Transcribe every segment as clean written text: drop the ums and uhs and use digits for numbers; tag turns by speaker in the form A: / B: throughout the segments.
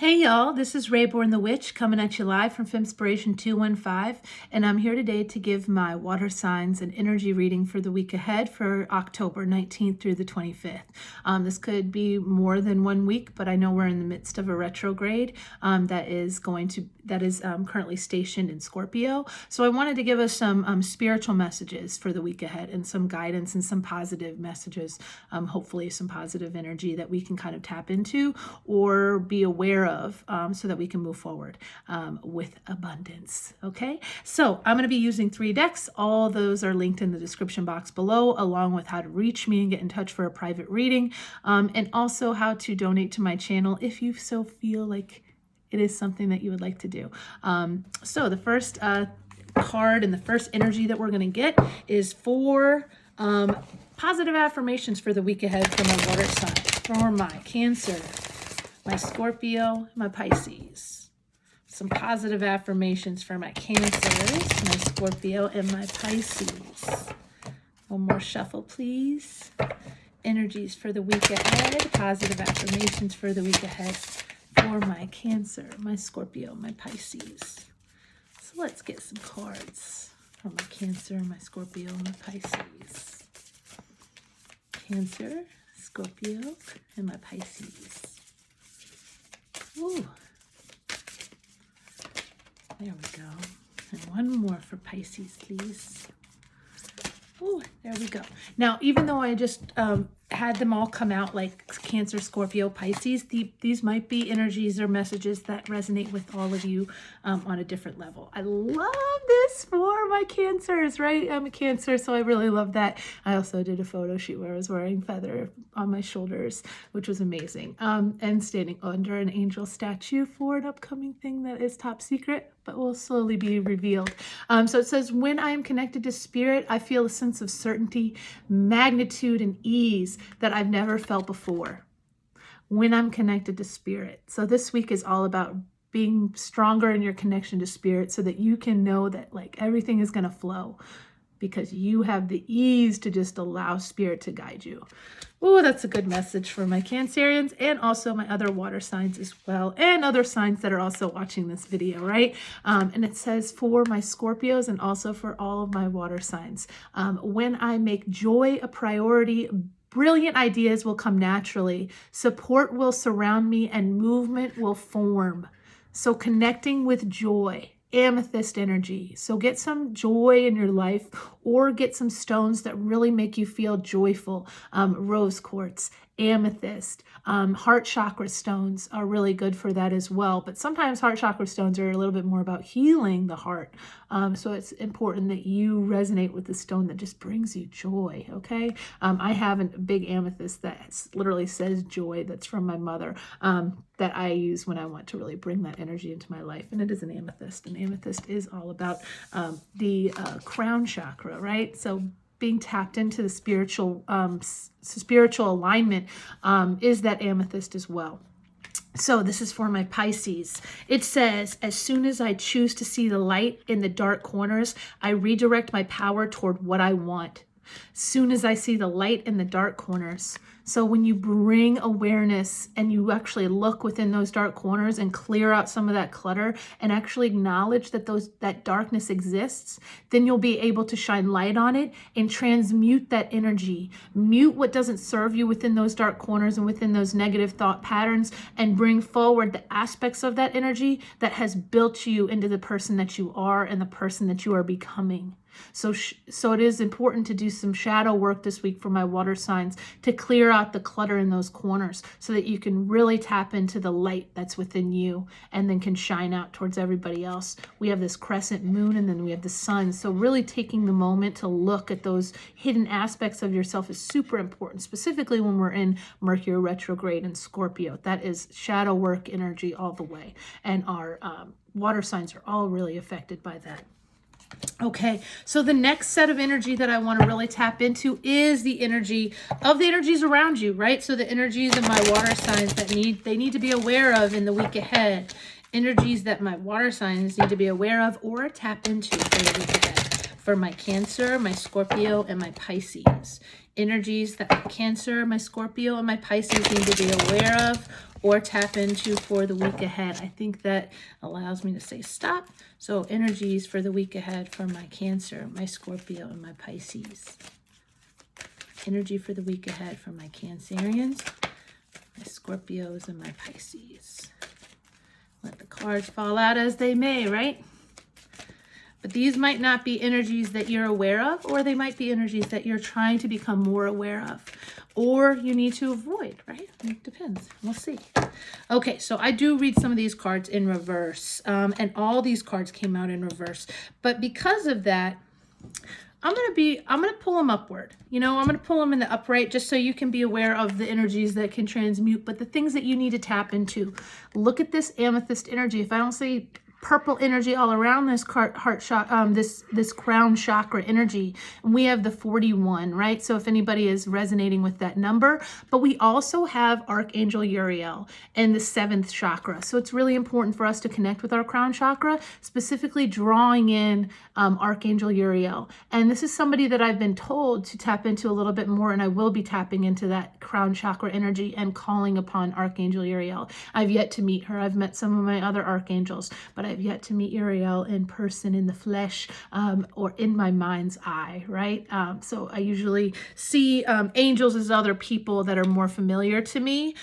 A: Hey y'all, this is Rayborn the Witch coming at you live from Femspiration 215, and I'm here today to give my water signs and energy reading for the week ahead for October 19th through the 25th. This could be more than 1 week, but I know we're in the midst of a retrograde that is currently stationed in Scorpio. So I wanted to give us some spiritual messages for the week ahead and some guidance and some positive messages, hopefully some positive energy that we can kind of tap into or be aware of so that we can move forward with abundance. Okay, so I'm going to be using 3 decks. All those are linked in the description box below, along with how to reach me and get in touch for a private reading, and also how to donate to my channel if you so feel like it is something that you would like to do. So the first card and the first energy that we're going to get is for positive affirmations for the week ahead for my water sign, for my Cancer, my Scorpio, my Pisces. Some positive affirmations for my Cancers, my Scorpio, and my Pisces. One more shuffle, please. Energies for the week ahead, positive affirmations for the week ahead for my Cancer, my Scorpio, my Pisces. So let's get some cards for my Cancer, my Scorpio, and my Pisces. Cancer, Scorpio, and my Pisces. Ooh. There we go. And one more for Pisces, please. Ooh, there we go. Now, even though I just had them all come out like Cancer, Scorpio, Pisces, these might be energies or messages that resonate with all of you on a different level. I love this for my Cancers, right? I'm a Cancer, so I really love that. I also did a photo shoot where I was wearing feather on my shoulders, which was amazing, and standing under an angel statue for an upcoming thing that is top secret, but will slowly be revealed. So it says, when I am connected to spirit, I feel a sense of certainty, magnitude, and ease that I've never felt before. When I'm connected to spirit. So this week is all about being stronger in your connection to spirit so that you can know that like everything is going to flow because you have the ease to just allow spirit to guide you. Oh, that's a good message for my Cancerians and also my other water signs as well, and other signs that are also watching this video, right? And it says for my Scorpios and also for all of my water signs, when I make joy a priority, brilliant ideas will come naturally, support will surround me, and movement will form. So connecting with joy. Amethyst energy. So get some joy in your life or get some stones that really make you feel joyful. Rose quartz, amethyst, heart chakra stones are really good for that as well. But sometimes heart chakra stones are a little bit more about healing the heart. So it's important that you resonate with the stone that just brings you joy, okay? I have a big amethyst that literally says joy, that's from my mother, that I use when I want to really bring that energy into my life. And it is an amethyst. And amethyst is all about the crown chakra, right? So being tapped into the spiritual alignment is that amethyst as well. So this is for my Pisces. It says, as soon as I choose to see the light in the dark corners, I redirect my power toward what I want. Soon as I see the light in the dark corners. So when you bring awareness and you actually look within those dark corners and clear out some of that clutter and actually acknowledge that that darkness exists, then you'll be able to shine light on it and transmute that energy. Mute what doesn't serve you within those dark corners and within those negative thought patterns, and bring forward the aspects of that energy that has built you into the person that you are and the person that you are becoming. So it is important to do some shadow work this week for my water signs to clear out the clutter in those corners so that you can really tap into the light that's within you and then can shine out towards everybody else. We have this crescent moon and then we have the sun. So really taking the moment to look at those hidden aspects of yourself is super important, specifically when we're in Mercury retrograde and Scorpio. That is shadow work energy all the way. And our water signs are all really affected by that. Okay, so the next set of energy that I want to really tap into is the energy of the energies around you, right? So the energies of my water signs that they need to be aware of in the week ahead. Energies that my water signs need to be aware of or tap into for the week ahead. for my Cancer, my Scorpio, and my Pisces. Energies that my Cancer, my Scorpio, and my Pisces need to be aware of or tap into for the week ahead. I think that allows me to say stop. So energies for the week ahead for my Cancer, my Scorpio, and my Pisces. Energy for the week ahead for my Cancerians, my Scorpios, and my Pisces. Let the cards fall out as they may, right? But these might not be energies that you're aware of, or they might be energies that you're trying to become more aware of, or you need to avoid, right? It depends. We'll see. Okay, so I do read some of these cards in reverse, and all these cards came out in reverse. But because of that, I'm going to pull them upward. I'm going to pull them in the upright just so you can be aware of the energies that can transmute, but the things that you need to tap into. Look at this amethyst energy. If I don't say purple energy all around this this crown chakra energy, and we have the 41, right? So if anybody is resonating with that number, but we also have Archangel Uriel and the 7th chakra. So it's really important for us to connect with our crown chakra, specifically drawing in Archangel Uriel. And this is somebody that I've been told to tap into a little bit more, and I will be tapping into that crown chakra energy and calling upon Archangel Uriel. I've yet to meet her. I've met some of my other archangels, but I've yet to meet Uriel in person, in the flesh, or in my mind's eye, right? So I usually see angels as other people that are more familiar to me.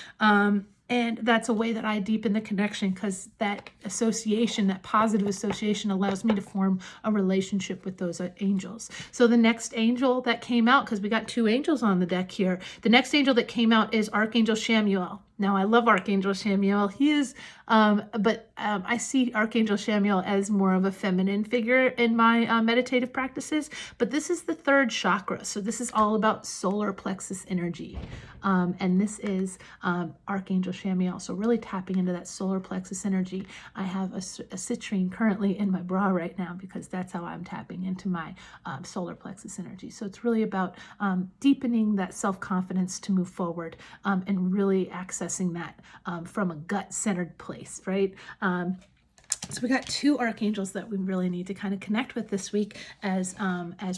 A: And that's a way that I deepen the connection, because that association, that positive association, allows me to form a relationship with those angels. So the next angel that came out, because we got 2 angels on the deck here, the next angel that came out is Archangel Chamuel. Now, I love Archangel Chamuel. He is, I see Archangel Chamuel as more of a feminine figure in my meditative practices. But this is the 3rd chakra. So this is all about solar plexus energy. And this is Archangel Chamuel. So really tapping into that solar plexus energy. I have a citrine currently in my bra right now, because that's how I'm tapping into my solar plexus energy. So it's really about deepening that self-confidence to move forward, and really accessing that from a gut-centered place, right? So we got 2 archangels that we really need to kind of connect with this week as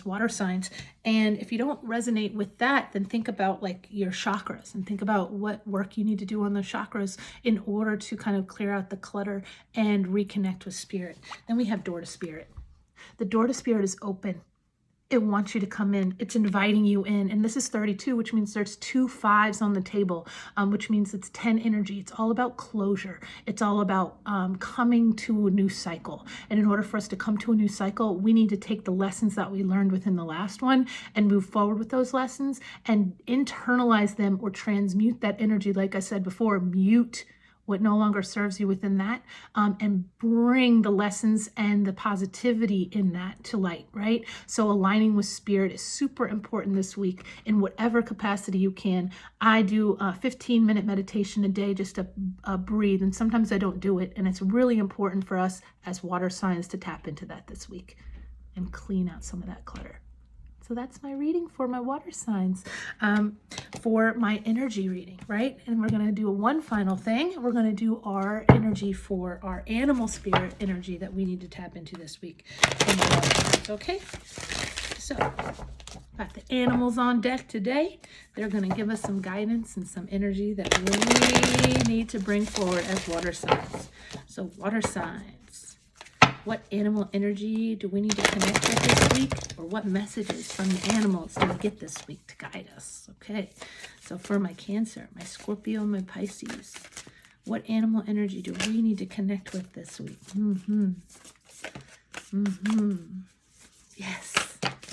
A: water signs. And if you don't resonate with that, then think about like your chakras, and think about what work you need to do on the chakras in order to kind of clear out the clutter and reconnect with spirit. Then we have door to spirit. The door to spirit is open. It wants you to come in. It's inviting you in. And this is 32, which means there's 2 5s on the table, which means it's 10 energy. It's all about closure. It's all about coming to a new cycle. And in order for us to come to a new cycle, we need to take the lessons that we learned within the last one and move forward with those lessons and internalize them, or transmute that energy. Like I said before, mute what no longer serves you within that, and bring the lessons and the positivity in that to light, right? So aligning with spirit is super important this week in whatever capacity you can. I do a 15-minute meditation a day just to breathe, and sometimes I don't do it, and it's really important for us as water signs to tap into that this week and clean out some of that clutter. So that's my reading for my water signs, for my energy reading, right? And we're going to do one final thing. We're going to do our energy for our animal spirit energy that we need to tap into this week. Okay? So, got the animals on deck today. They're going to give us some guidance and some energy that we need to bring forward as water signs. So, water signs. What animal energy do we need to connect with this week? Or what messages from the animals do we get this week to guide us? Okay, so for my Cancer, my Scorpio, and my Pisces, what animal energy do we need to connect with this week? Yes.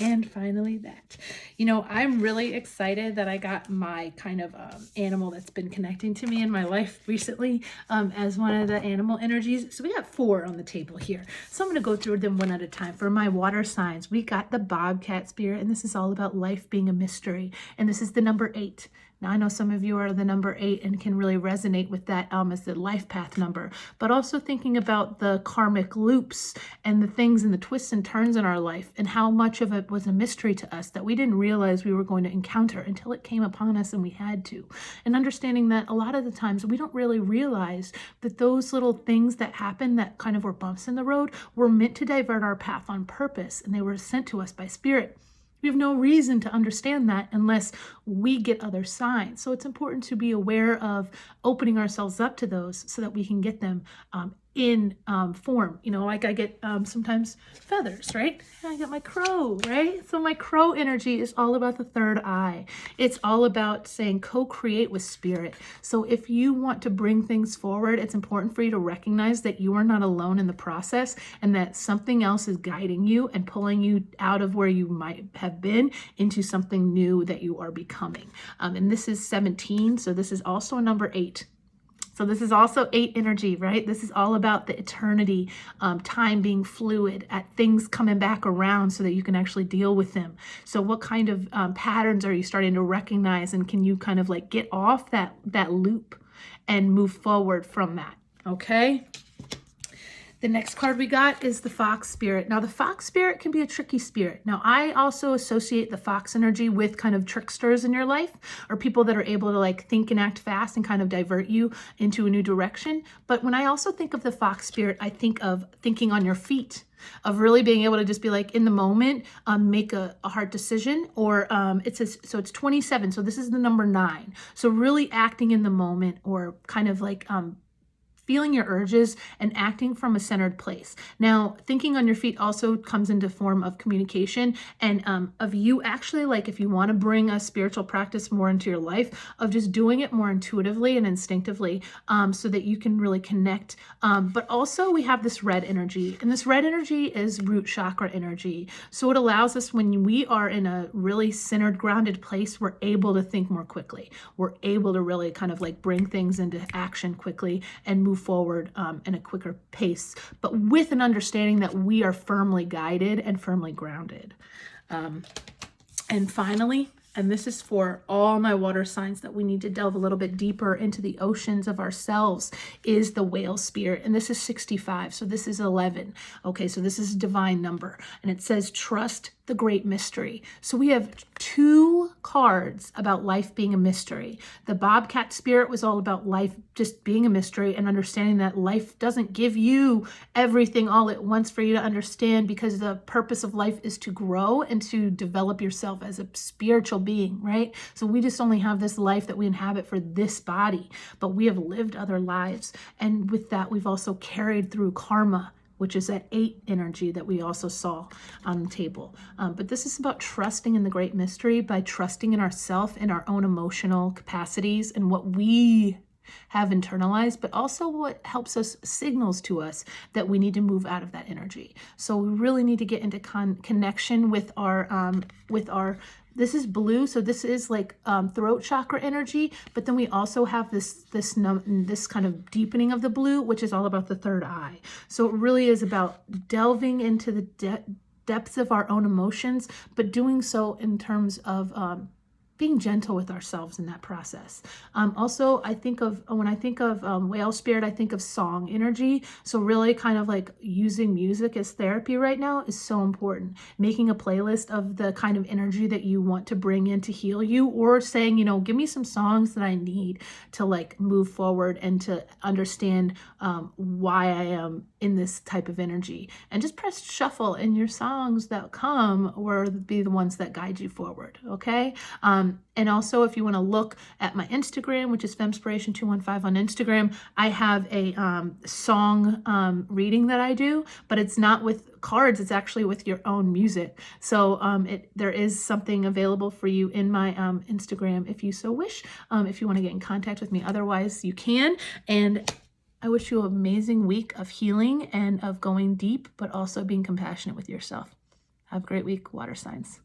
A: And finally that. I'm really excited that I got my kind of animal that's been connecting to me in my life recently as one of the animal energies. So we got 4 on the table here. So I'm going to go through them one at a time. For my water signs, we got the bobcat spirit, and this is all about life being a mystery. And this is the number 8. Now, I know some of you are the number 8 and can really resonate with that as the life path number, but also thinking about the karmic loops and the things and the twists and turns in our life and how much of it was a mystery to us that we didn't realize we were going to encounter until it came upon us and we had to. And understanding that a lot of the times we don't really realize that those little things that happen that kind of were bumps in the road were meant to divert our path on purpose, and they were sent to us by Spirit. We have no reason to understand that unless we get other signs. So it's important to be aware of opening ourselves up to those so that we can get them in form. You know, like I get sometimes feathers, right? I get my crow, right? So my crow energy is all about the third eye. It's all about saying co-create with Spirit. So if you want to bring things forward, it's important for you to recognize that you are not alone in the process and that something else is guiding you and pulling you out of where you might have been into something new that you are becoming. And this is 17, so this is also a number 8. So this is also 8 energy, right? This is all about the eternity, time being fluid, at things coming back around so that you can actually deal with them. So what kind of patterns are you starting to recognize, and can you kind of like get off that loop and move forward from that, okay? The next card we got is the Fox Spirit. Now, the Fox Spirit can be a tricky spirit. Now, I also associate the Fox energy with kind of tricksters in your life, or people that are able to like think and act fast and kind of divert you into a new direction. But when I also think of the Fox Spirit, I think of thinking on your feet, of really being able to just be like in the moment, make a hard decision, or it says, so it's 27. So this is the number 9. So really acting in the moment, or kind of like, feeling your urges and acting from a centered place. Now, thinking on your feet also comes into form of communication and of you actually, like if you want to bring a spiritual practice more into your life, of just doing it more intuitively and instinctively so that you can really connect. But also we have this red energy, and this red energy is root chakra energy. So it allows us, when we are in a really centered, grounded place, we're able to think more quickly. We're able to really kind of like bring things into action quickly and move forward in a quicker pace, but with an understanding that we are firmly guided and firmly grounded. And finally, and this is for all my water signs that we need to delve a little bit deeper into the oceans of ourselves, is the whale spirit. And this is 65. So this is 11. Okay, so this is a divine number. And it says, trust the great mystery. So we have 2 cards about life being a mystery. The bobcat spirit was all about life just being a mystery and understanding that life doesn't give you everything all at once for you to understand, because the purpose of life is to grow and to develop yourself as a spiritual being, right? So we just only have this life that we inhabit for this body, but we have lived other lives. And with that, we've also carried through karma, which is that 8 energy that we also saw on the table. But this is about trusting in the great mystery by trusting in ourselves and our own emotional capacities and what we have internalized, but also what helps us, signals to us that we need to move out of that energy. So we really need to get into connection with our, this is blue, so this is like throat chakra energy, but then we also have this kind of deepening of the blue, which is all about the third eye. So it really is about delving into the depths of our own emotions, but doing so in terms of being gentle with ourselves in that process. Also, I think of, when I think of whale spirit, I think of song energy. So really kind of like using music as therapy right now is so important. Making a playlist of the kind of energy that you want to bring in to heal you, or saying, you know, give me some songs that I need to like move forward and to understand why I am in this type of energy. And just press shuffle, and your songs that come will be the ones that guide you forward, okay? And also, if you want to look at my Instagram, which is Femspiration215 on Instagram, I have a song reading that I do, but it's not with cards, it's actually with your own music. So there is something available for you in my Instagram if you so wish, if you want to get in contact with me. Otherwise, you can. And I wish you an amazing week of healing and of going deep, but also being compassionate with yourself. Have a great week, water signs.